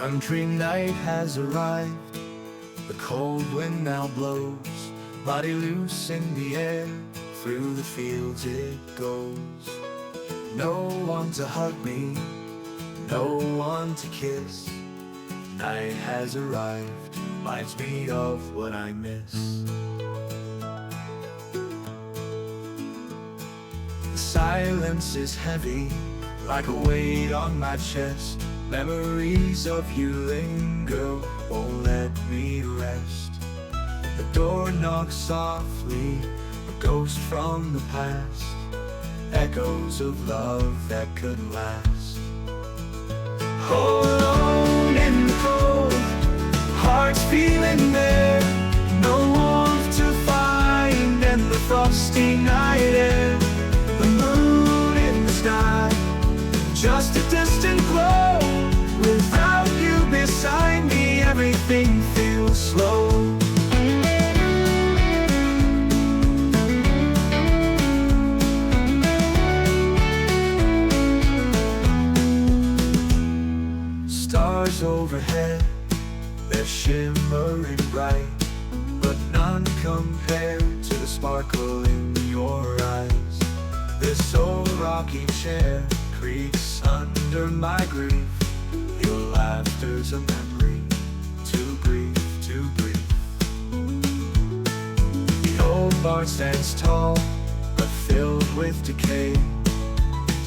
Country night has arrived. The cold wind now blows, body loose in the air, through the fields it goes. No one to hug me, no one to kiss. Night has arrived, reminds me of what I miss. The silence is heavy, like a weight on my chest. Memories of you linger, won't let me rest. The door knocks softly, a ghost from the past. Echoes of love that could last. Alone in the cold, hearts feeling there. No warmth to find in the frosty night air. The moon in the sky, just a distant glow. Without you beside me, everything feels slow. Stars overhead, they're shimmering bright, but none compared to the sparkle in your eyes. This old rocking chair creaks under my grief. Your laughter's a memory, too brief, too brief. The old barn stands tall, but filled with decay,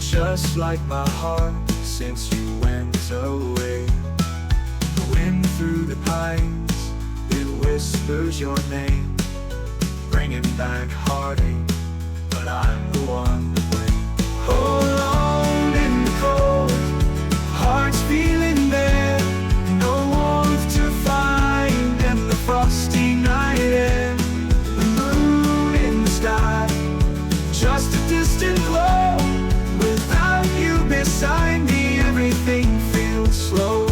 just like my heart since you went away. The wind through the pines, it whispers your name, bringing back heartache, but I'm the one to blame. Alone in the cold, hearts feeling there. No warmth to find in the frosty night air. The moon in the sky, just a distant glow. Without you beside me, everything feels slow.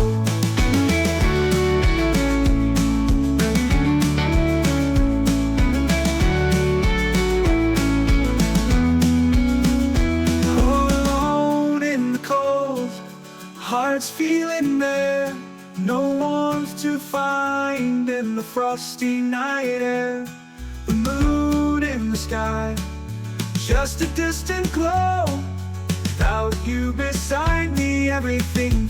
Alone in the cold, hearts feeling there. No warmth to find in the frosty night air. The moon in the sky, just a distant glow. Without you beside me, everything